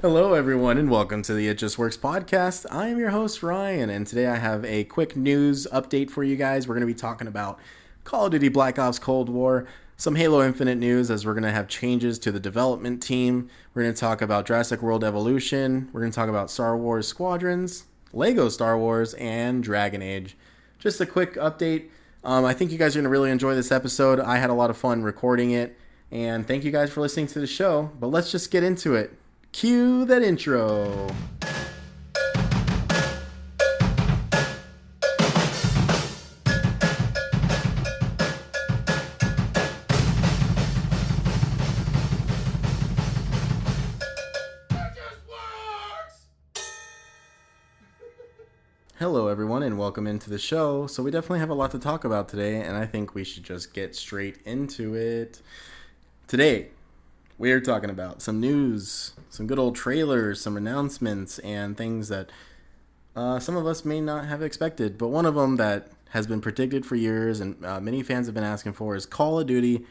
Hello, everyone, and welcome to the It Just Works podcast. I am your host, Ryan, and today I have a quick news update for you guys. We're going to be talking about Call of Duty Black Ops Cold War, some Halo Infinite news as we're going to have changes to the development team. We're going to talk about Jurassic World Evolution. We're going to talk about StarWars Squadrons, Lego Star Wars, and Dragon Age. Just a quick update. I think you guys are going to really enjoy this episode. I had a lot of fun recording it, and thank you guys for listening to the show. But let's just get into it. Cue that intro. Hello, everyone, and welcome into the show. So we definitely have a lot to talk about today, and I think we should just get straight into it. Today, we are talking about some news, some good old trailers, some announcements, and things that some of us may not have expected. But one of them that has been predicted for years and many fans have been asking for is Call of Duty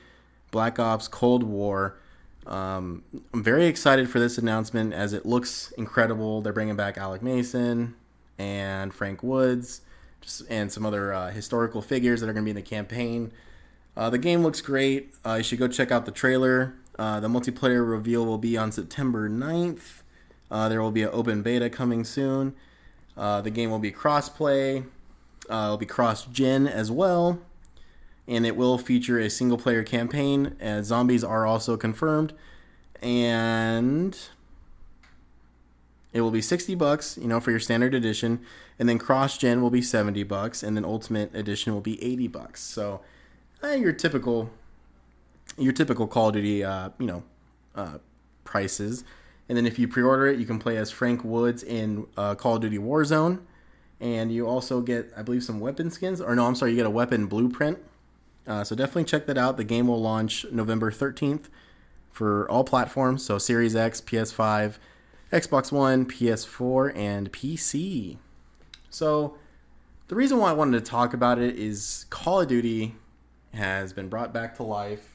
Black Ops Cold War. I'm very excited for this announcement as it looks incredible. They're bringing back Alec Mason and Frank Woods and some other historical figures that are going to be in the campaign. The game looks great. You should go check out the trailer. The multiplayer reveal will be on September 9th. There will be an open beta coming soon. The game will be cross-play. It'll be cross-gen as well. And it will feature a single-player campaign. Zombies are also confirmed. And it will be $60, for your standard edition. And then cross-gen will be $70. And then Ultimate Edition will be $80. So, your typical Call of Duty, prices. And then if you pre-order it, you can play as Frank Woods in Call of Duty Warzone. And you also get, I believe, some weapon skins. You get a weapon blueprint. So definitely check that out. The game will launch November 13th for all platforms. So Series X, PS5, Xbox One, PS4, and PC. So the reason why I wanted to talk about it is Call of Duty has been brought back to life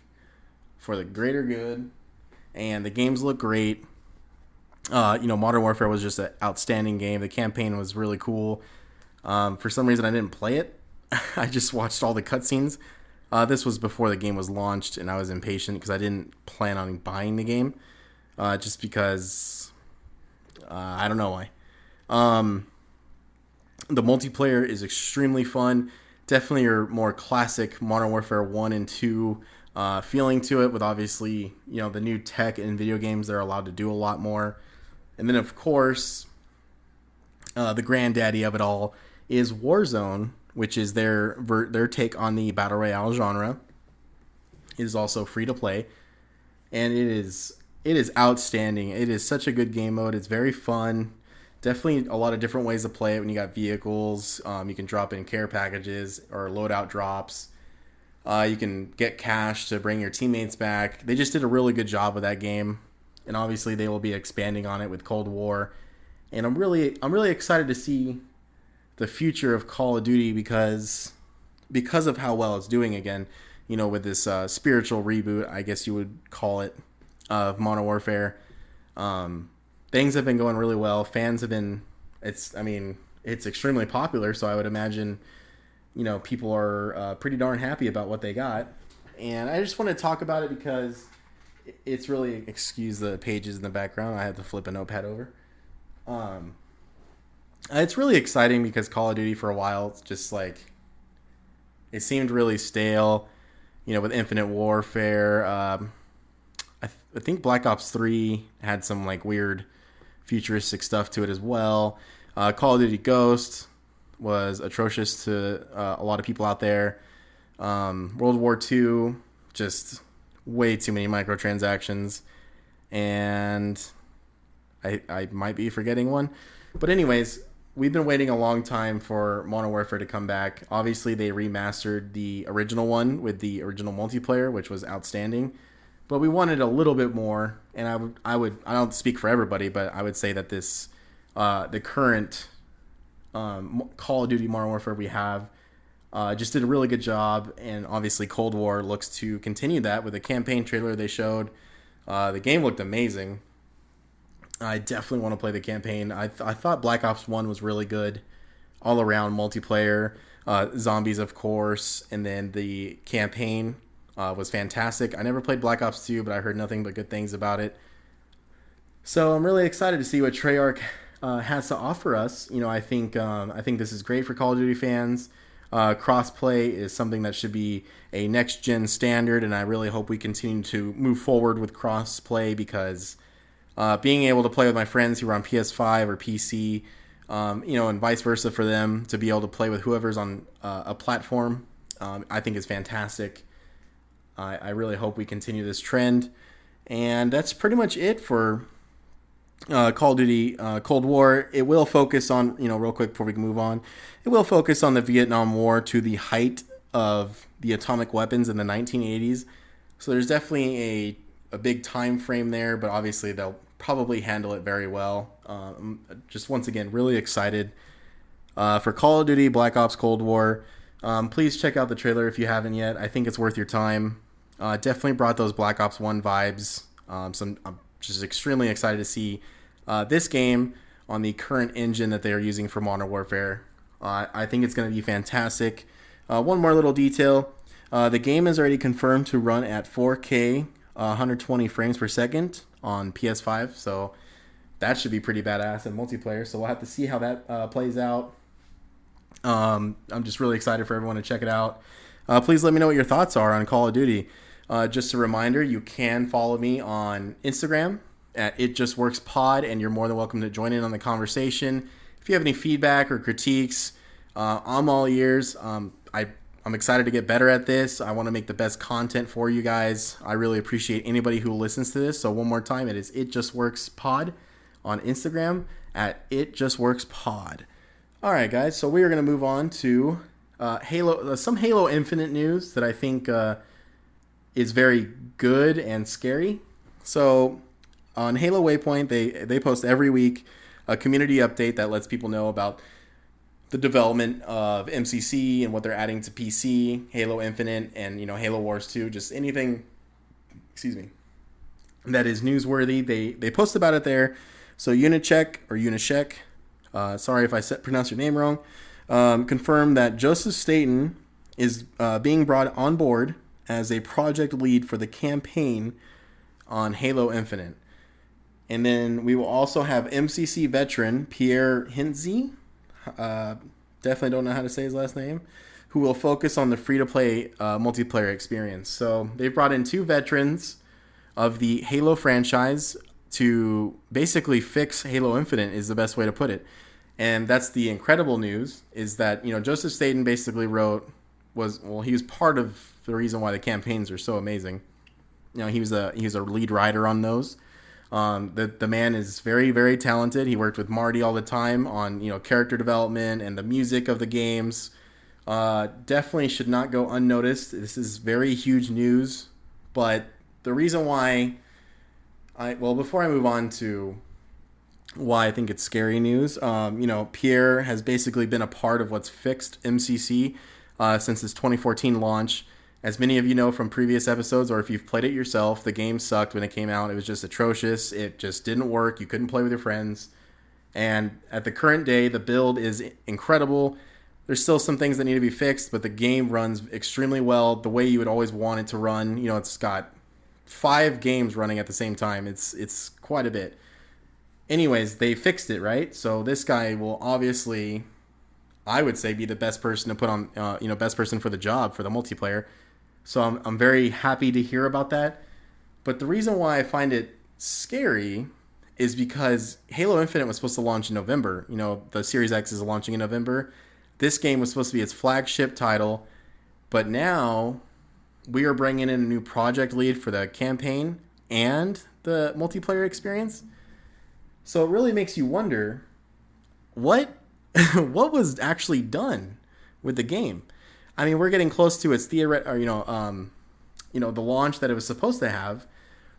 for the greater good, and the games look great. Modern Warfare was just an outstanding game. The campaign was really cool. For some reason, I didn't play it. I just watched all the cutscenes. This was before the game was launched, and I was impatient because I didn't plan on buying the game, just because I don't know why. The multiplayer is extremely fun. Definitely your more classic Modern Warfare 1 and 2 feeling to it, with obviously, the new tech in video games. They're allowed to do a lot more. And then, of course, the granddaddy of it all is Warzone, which is their take on the Battle Royale genre. It is also free to play. And it is outstanding. It is such a good game mode. It's very fun. Definitely a lot of different ways to play it. When you got vehicles, you can drop in care packages or loadout drops. You can get cash to bring your teammates back. They just did a really good job with that game, and obviously they will be expanding on it with Cold War. And I'm really excited to see the future of Call of Duty because of how well it's doing again. With this spiritual reboot, I guess you would call it, of Modern Warfare. Things have been going really well. Fans have been, it's extremely popular, so I would imagine, people are pretty darn happy about what they got. And I just want to talk about it because it's really, excuse the pages in the background, I had to flip a notepad over. It's really exciting because Call of Duty for a while, it's just it seemed really stale, with Infinite Warfare. I think Black Ops 3 had some weird futuristic stuff to it as well. Call of Duty Ghost was atrocious to a lot of people out there. World War II, just way too many microtransactions. And I might be forgetting one. But anyways, we've been waiting a long time for Modern Warfare to come back. Obviously, they remastered the original one with the original multiplayer, which was outstanding. But we wanted a little bit more, and I don't speak for everybody, but I would say that this, the current Call of Duty Modern Warfare we have, just did a really good job, and obviously Cold War looks to continue that with the campaign trailer they showed. The game looked amazing. I definitely want to play the campaign. I thought Black Ops 1 was really good all around multiplayer. Zombies, of course, and then the campaign was fantastic. I never played Black Ops 2, but I heard nothing but good things about it. So I'm really excited to see what Treyarch has to offer us. I think this is great for Call of Duty fans. Crossplay is something that should be a next-gen standard, and I really hope we continue to move forward with crossplay because being able to play with my friends who are on PS5 or PC, and vice versa for them to be able to play with whoever's on a platform, I think is fantastic. I really hope we continue this trend. And that's pretty much it for Call of Duty Cold War. It will focus on, real quick before we can move on, it will focus on the Vietnam War to the height of the atomic weapons in the 1980s. So there's definitely a big time frame there, but obviously they'll probably handle it very well. Just once again, really excited for Call of Duty Black Ops Cold War. Please check out the trailer if you haven't yet. I think it's worth your time. Definitely brought those Black Ops 1 vibes. I'm just extremely excited to see this game on the current engine that they are using for Modern Warfare. I think it's going to be fantastic. One more little detail. The game is already confirmed to run at 4K 120 frames per second on PS5, so that should be pretty badass in multiplayer. So we'll have to see how that plays out. I'm just really excited for everyone to check it out. Please let me know what your thoughts are on Call of Duty. Just a reminder, you can follow me on Instagram at ItJustWorksPod, and you're more than welcome to join in on the conversation. If you have any feedback or critiques, I'm all ears. I'm excited to get better at this. I want to make the best content for you guys. I really appreciate anybody who listens to this. So one more time, it is ItJustWorksPod on Instagram at ItJustWorksPod. All right, guys. So we are going to move on to some Halo Infinite news that I think is very good and scary. So on Halo Waypoint, they post every week a community update that lets people know about the development of MCC and what they're adding to PC, Halo Infinite, and Halo Wars 2, just anything, that is newsworthy. They post about it there. So Unishek, sorry if I pronounced your name wrong, confirmed that Joseph Staten is being brought on board as a project lead for the campaign on Halo Infinite. And then we will also have MCC veteran Pierre Hintze, definitely don't know how to say his last name, who will focus on the free-to-play multiplayer experience. So they've brought in 2 veterans of the Halo franchise to basically fix Halo Infinite is the best way to put it. And that's the incredible news, is that Joseph Staten basically he was part of the reason why the campaigns are so amazing. He was a lead writer on those. The man is very, very talented. He worked with Marty all the time on character development and the music of the games. Definitely should not go unnoticed. This is very huge news. But the reason why before I move on to why I think it's scary news, Pierre has basically been a part of what's fixed MCC since its 2014 launch. As many of you know from previous episodes, or if you've played it yourself, the game sucked when it came out. It was just atrocious. It just didn't work. You couldn't play with your friends. And at the current day, the build is incredible. There's still some things that need to be fixed, but the game runs extremely well, the way you would always want it to run. It's got 5 games running at the same time. It's quite a bit. Anyways, they fixed it, right? So this guy will obviously, I would say, be the best person to put on, best person for the job for the multiplayer. So I'm very happy to hear about that. But the reason why I find it scary is because Halo Infinite was supposed to launch in November. The Series X is launching in November. This game was supposed to be its flagship title. But now we are bringing in a new project lead for the campaign and the multiplayer experience. So it really makes you wonder what was actually done with the game. I mean, we're getting close to its the launch that it was supposed to have.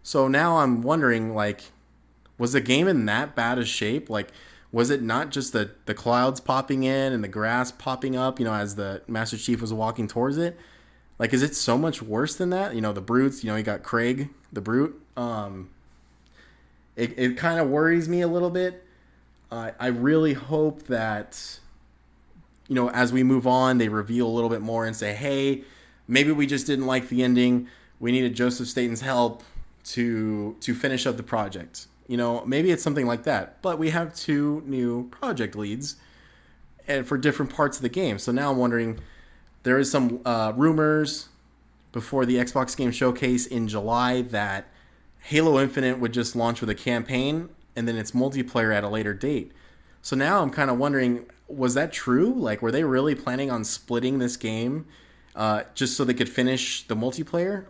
So now I'm wondering, was the game in that bad a shape? Was it not just the clouds popping in and the grass popping up, as the Master Chief was walking towards it? Is it so much worse than that? The brutes, you got Craig, the brute. it kind of worries me a little bit. I really hope that, as we move on, they reveal a little bit more and say, hey, maybe we just didn't like the ending. We needed Joseph Staten's help to finish up the project. Maybe it's something like that. But we have 2 new project leads and for different parts of the game. So now I'm wondering, there is some rumors before the Xbox Game Showcase in July that Halo Infinite would just launch with a campaign and then its multiplayer at a later date. So now I'm kind of wondering, was that true? Like, were they really planning on splitting this game just so they could finish the multiplayer?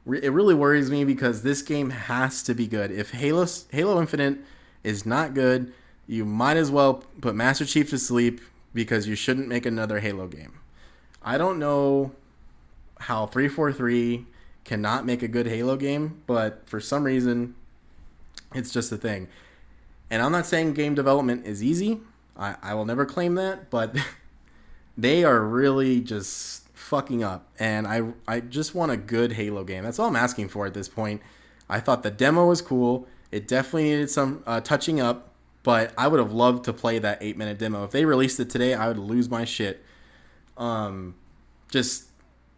It really worries me because this game has to be good. If Halo Infinite is not good, you might as well put Master Chief to sleep because you shouldn't make another Halo game. I don't know how 343 cannot make a good Halo game, but for some reason, it's just a thing. And I'm not saying game development is easy. I will never claim that, but they are really just fucking up. And I just want a good Halo game. That's all I'm asking for at this point. I thought the demo was cool. It definitely needed some touching up, but I would have loved to play that 8-minute demo. If they released it today, I would lose my shit. Just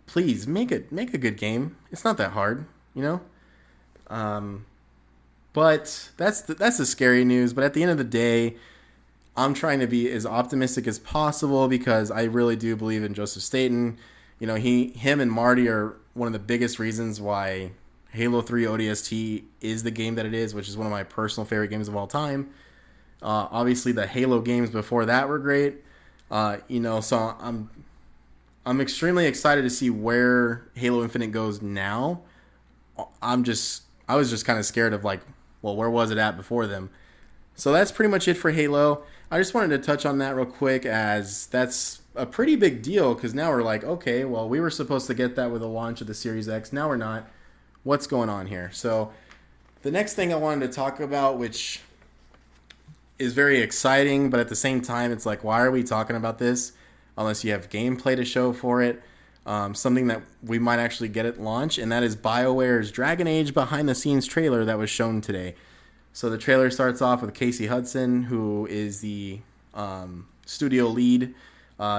please make a good game. It's not that hard, But that's the scary news. But at the end of the day, I'm trying to be as optimistic as possible because I really do believe in Joseph Staten. Him and Marty are one of the biggest reasons why Halo 3 ODST is the game that it is, which is one of my personal favorite games of all time. Obviously, the Halo games before that were great. So I'm extremely excited to see where Halo Infinite goes now. I was just kind of scared of where was it at before them? So that's pretty much it for Halo. I just wanted to touch on that real quick as that's a pretty big deal because now we're like, okay, well, we were supposed to get that with the launch of the Series X. Now we're not. What's going on here? So the next thing I wanted to talk about, which is very exciting, but at the same time, it's like, why are we talking about this unless you have gameplay to show for it? Something that we might actually get at launch, and that is BioWare's Dragon Age behind-the-scenes trailer that was shown today. So the trailer starts off with Casey Hudson, who is the studio lead.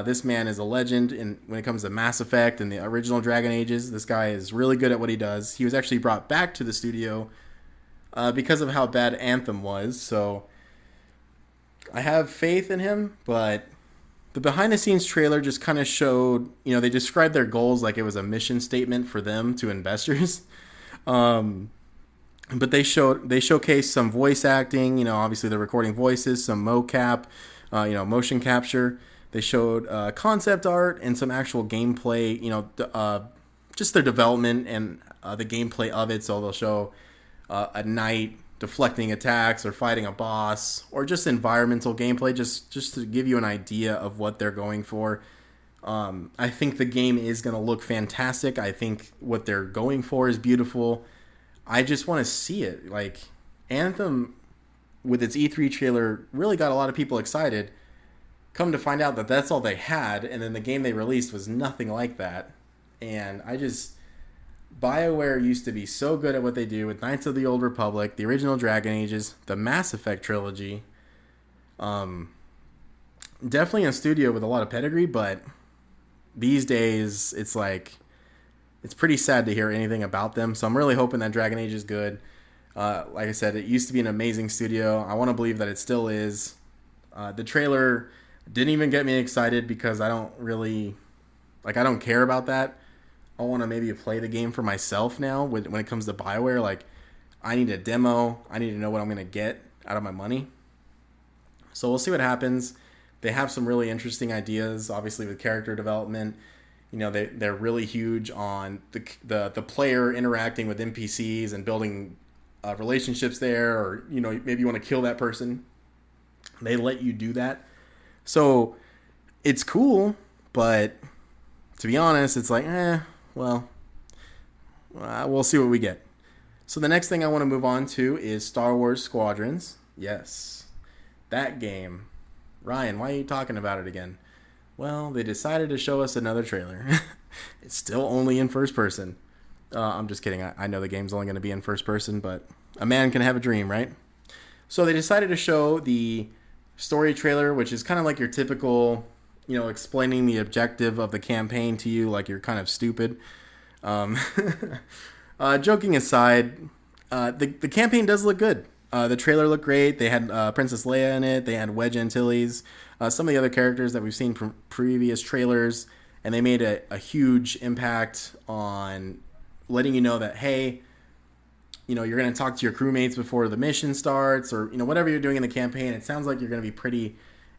This man is a legend when it comes to Mass Effect and the original Dragon Ages. This guy is really good at what he does. He was actually brought back to the studio because of how bad Anthem was. So I have faith in him, but the behind-the-scenes trailer just kind of showed, they described their goals like it was a mission statement for them to investors. But they showcased some voice acting, obviously they're recording voices, some mocap, motion capture. They showed concept art and some actual gameplay, just their development and the gameplay of it. So they'll show a knight deflecting attacks or fighting a boss or just environmental gameplay, just to give you an idea of what they're going for. I think the game is going to look fantastic. I think what they're going for is beautiful. I just want to see it. Like, Anthem, with its E3 trailer, really got a lot of people excited. Come to find out that that's all they had, and then the game they released was nothing like that. And BioWare used to be so good at what they do with Knights of the Old Republic, the original Dragon Ages, the Mass Effect trilogy. Definitely a studio with a lot of pedigree, but these days it's pretty sad to hear anything about them. So I'm really hoping that Dragon Age is good. Like I said, it used to be an amazing studio. I want to believe that it still is. The trailer didn't even get me excited because I don't care about that. I want to maybe play the game for myself now when it comes to BioWare. I need a demo. I need to know what I'm going to get out of my money. So we'll see what happens. They have some really interesting ideas, obviously, with character development. They're really huge on the player interacting with NPCs and building relationships there, or maybe you want to kill that person. They let you do that, so it's cool. But to be honest, it's we'll see what we get. So the next thing I want to move on to is StarWars Squadrons. Yes, that game. Ryan, why are you talking about it again? Well, they decided to show us another trailer. It's still only in first person. I'm just kidding. I know the game's only going to be in first person, but a man can have a dream, right? So they decided to show the story trailer, which is kind of like your typical, explaining the objective of the campaign to you like you're kind of stupid. Um, joking aside, the campaign does look good. The trailer looked great. They had Princess Leia in it. They had Wedge Antilles, some of the other characters that we've seen from previous trailers, and they made a huge impact on letting you know that, hey, you're going to talk to your crewmates before the mission starts, or whatever you're doing in the campaign. It sounds like you're going to be pretty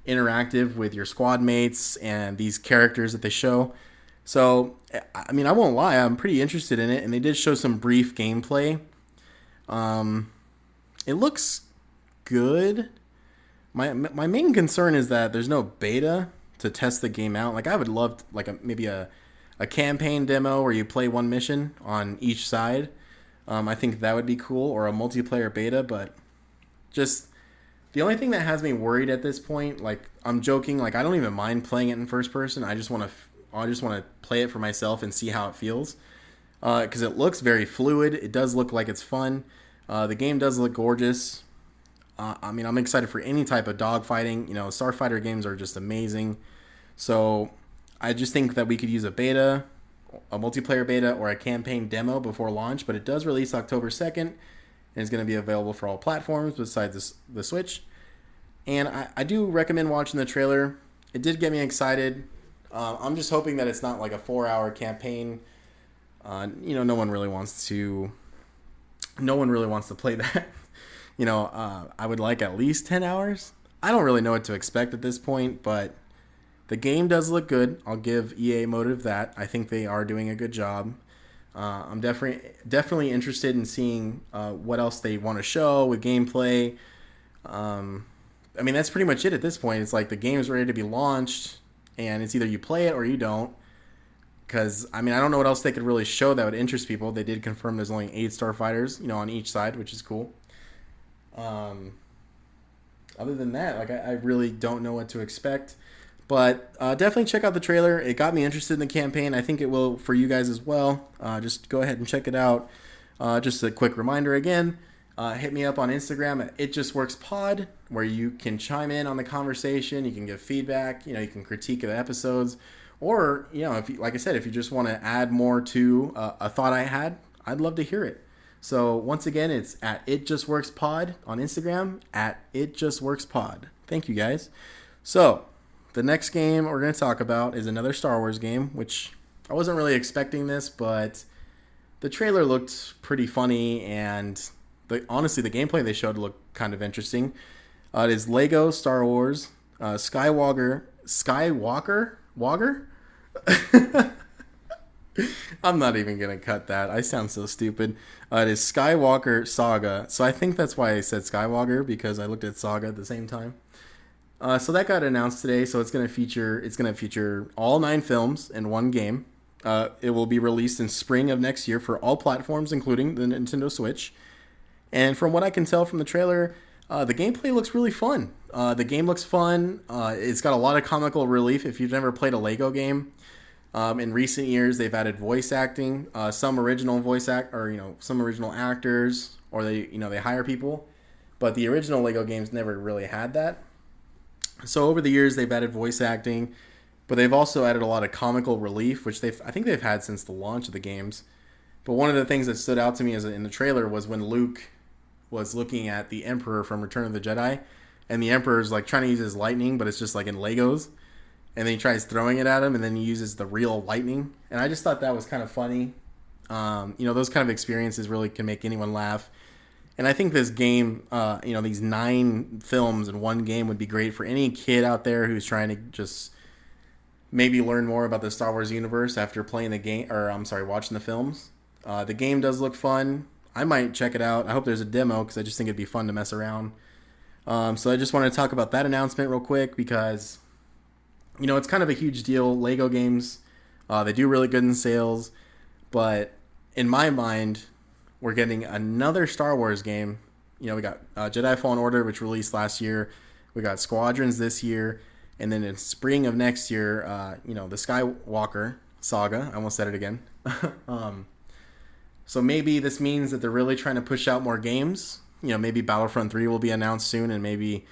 interactive with your squad mates and these characters that they show. So, I mean, I won't lie, I'm pretty interested in it, and they did show some brief gameplay. It looks good. My main concern is that there's no beta to test the game out. Like, I would love maybe a campaign demo where you play one mission on each side. I think that would be cool, or a multiplayer beta, but just the only thing that has me worried at this point, like, I'm joking, like, I don't even mind playing it in first person. I just want to play it for myself and see how it feels, because it looks very fluid. It does look like it's fun. The game does look gorgeous. I mean, I'm excited for any type of dogfighting. Starfighter games are just amazing. So I just think that we could use a beta, a multiplayer beta, or a campaign demo before launch. But it does release October 2nd, and it's going to be available for all platforms besides the Switch. And I do recommend watching the trailer. It did get me excited. I'm just hoping that it's not like a 4-hour campaign. No one really wants to play that. I would like at least 10 hours. I don't really know what to expect at this point, but the game does look good. I'll give EA Motive that. I think they are doing a good job. I'm definitely interested in seeing what else they want to show with gameplay. I mean, that's pretty much it at this point. It's like the game's ready to be launched, and it's either you play it or you don't. Because, I mean, I don't know what else they could really show that would interest people. They did confirm there's only 8 starfighters, on each side, which is cool. Other than that, like, I really don't know what to expect. But definitely check out the trailer. It got me interested in the campaign. I think it will for you guys as well. Just go ahead and check it out. Just a quick reminder again, hit me up on Instagram at ItJustWorksPod, where you can chime in on the conversation. You can give feedback. You can critique the episodes. Or, if you, like I said, if you just want to add more to a thought I had, I'd love to hear it. So once again, it's at ItJustWorksPod on Instagram, at ItJustWorksPod. Thank you, guys. So the next game we're going to talk about is another Star Wars game, which I wasn't really expecting this, but the trailer looked pretty funny, and honestly, the gameplay they showed looked kind of interesting. It is Lego Star Wars Skywalker? I'm not even going to cut that. I sound so stupid. It is Skywalker Saga. So I think that's why I said Skywalker, because I looked at Saga at the same time. So that got announced today. So it's going to feature all 9 films in one game. It will be released in spring of next year for all platforms, including the Nintendo Switch. And from what I can tell from the trailer, the gameplay looks really fun. The game looks fun. It's got a lot of comical relief. If you've never played a Lego game, in recent years they've added voice acting. Some original some original actors, or they hire people. But the original Lego games never really had that. So over the years they've added voice acting, but they've also added a lot of comical relief, which I think they've had since the launch of the games. But one of the things that stood out to me in the trailer was when Luke was looking at the Emperor from Return of the Jedi, and the Emperor's like trying to use his lightning, but it's just like in Legos, and then he tries throwing it at him, and then he uses the real lightning, and I just thought that was kind of funny. Those kind of experiences really can make anyone laugh, and I think this game, these 9 films in one game would be great for any kid out there who's trying to just maybe learn more about the Star Wars universe after playing the game, watching the films. The game does look fun. I might check it out. I hope there's a demo, because I just think it'd be fun to mess around. So I just wanted to talk about that announcement real quick, because, it's kind of a huge deal. Lego games, they do really good in sales. But in my mind, we're getting another Star Wars game. We got Jedi Fallen Order, which released last year. We got Squadrons this year. And then in spring of next year, the Skywalker Saga. I almost said it again. So maybe this means that they're really trying to push out more games. Maybe Battlefront 3 will be announced soon, and maybe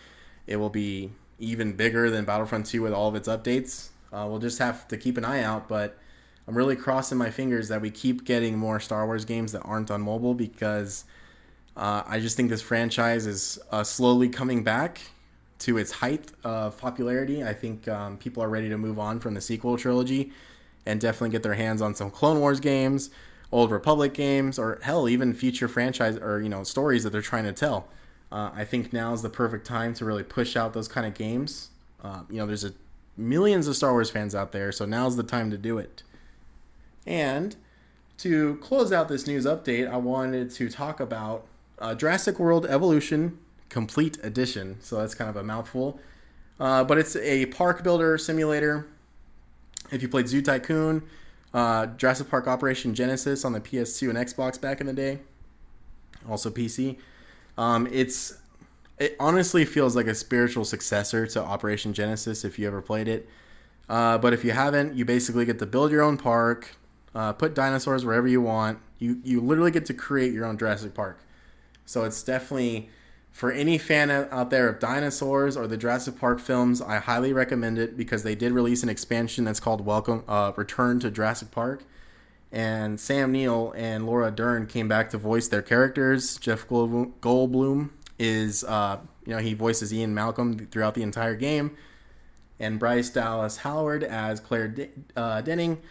it will be even bigger than Battlefront 2 with all of its updates. We'll just have to keep an eye out, but I'm really crossing my fingers that we keep getting more Star Wars games that aren't on mobile, because I just think this franchise is slowly coming back to its height of popularity. I think people are ready to move on from the sequel trilogy and definitely get their hands on some Clone Wars games, Old Republic games, or hell, even future franchise or stories that they're trying to tell. I think now is the perfect time to really push out those kind of games. There's millions of Star Wars fans out there, so now's the time to do it. And to close out this news update, I wanted to talk about Jurassic World Evolution Complete Edition. So that's kind of a mouthful. But it's a park builder simulator. If you played Zoo Tycoon, Jurassic Park Operation Genesis on the PS2 and Xbox back in the day, also PC, it honestly feels like a spiritual successor to Operation Genesis if you ever played it. But if you haven't, you basically get to build your own park, put dinosaurs wherever you want. You literally get to create your own Jurassic Park. So it's definitely, for any fan out there of dinosaurs or the Jurassic Park films, I highly recommend it, because they did release an expansion that's called Return to Jurassic Park. And Sam Neill and Laura Dern came back to voice their characters. Jeff Goldblum is, he voices Ian Malcolm throughout the entire game. And Bryce Dallas Howard as Claire Denning.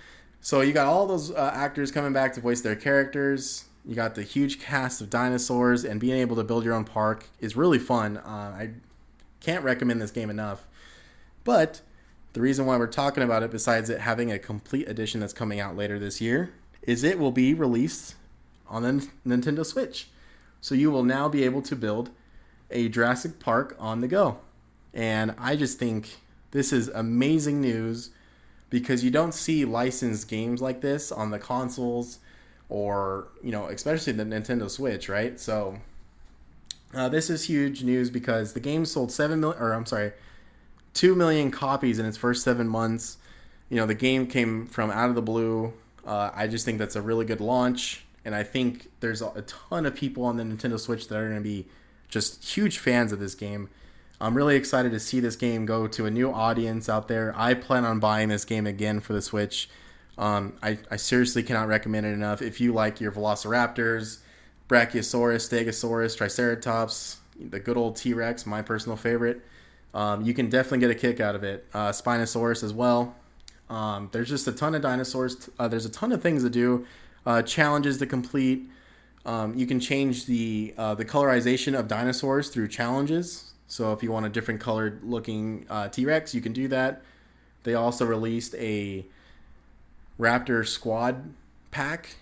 So you got all those actors coming back to voice their characters. You got the huge cast of dinosaurs, and being able to build your own park is really fun. I can't recommend this game enough. But the reason why we're talking about it, besides it having a complete edition that's coming out later this year, is it will be released on the Nintendo Switch. So you will now be able to build a Jurassic Park on the go. And I just think this is amazing news, because you don't see licensed games like this on the consoles, or especially the Nintendo Switch, right? So this is huge news, because the game sold 2 million copies in its first 7 months. The game came from out of the blue. I just think that's a really good launch, and I think there's a ton of people on the Nintendo Switch that are going to be just huge fans of this game. I'm really excited to see this game go to a new audience out there. I plan on buying this game again for the Switch. I seriously cannot recommend it enough. If you like your Velociraptors, Brachiosaurus, Stegosaurus, Triceratops, the good old T-Rex, my personal favorite, you can definitely get a kick out of it. Spinosaurus as well. There's just a ton of dinosaurs. There's a ton of things to do, challenges to complete. You can change the colorization of dinosaurs through challenges. So if you want a different colored looking T-Rex, you can do that. They also released a Raptor Squad pack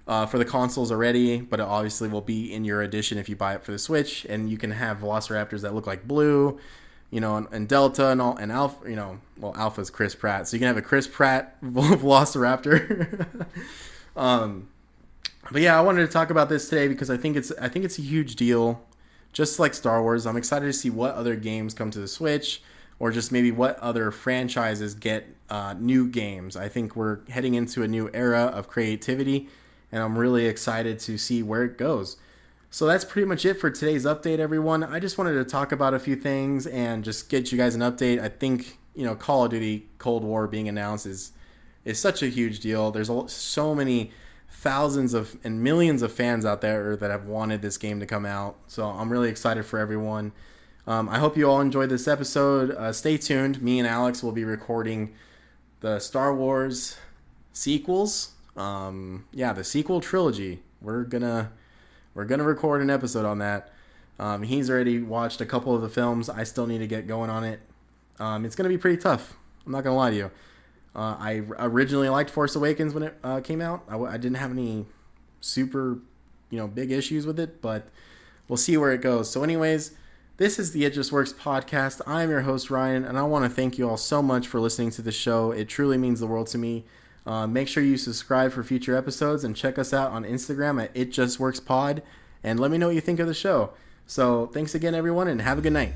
for the consoles already, but it obviously will be in your edition if you buy it for the Switch. And you can have Velociraptors that look like Blue, and Delta and Alpha. Alpha's Chris Pratt, so you can have a Chris Pratt Velociraptor. But yeah, I wanted to talk about this today because I think it's a huge deal. Just like Star Wars, I'm excited to see what other games come to the Switch, or just maybe what other franchises get new games. I think we're heading into a new era of creativity, and I'm really excited to see where it goes. So that's pretty much it for today's update, everyone. I just wanted to talk about a few things and just get you guys an update. I think, Call of Duty Cold War being announced is such a huge deal. There's so many thousands and millions of fans out there that have wanted this game to come out. So I'm really excited for everyone. I hope you all enjoyed this episode. Stay tuned. Me and Alex will be recording the Star Wars sequels. The sequel trilogy. We're gonna record an episode on that. He's already watched a couple of the films. I still need to get going on it. It's gonna be pretty tough. I'm not gonna lie to you. I originally liked Force Awakens when it came out. I didn't have any super, big issues with it, but we'll see where it goes. So anyways, this is the It Just Works podcast. I'm your host, Ryan, and I want to thank you all so much for listening to the show. It truly means the world to me. Make sure you subscribe for future episodes and check us out on Instagram at ItJustWorksPod, and let me know what you think of the show. So thanks again, everyone, and have a good night.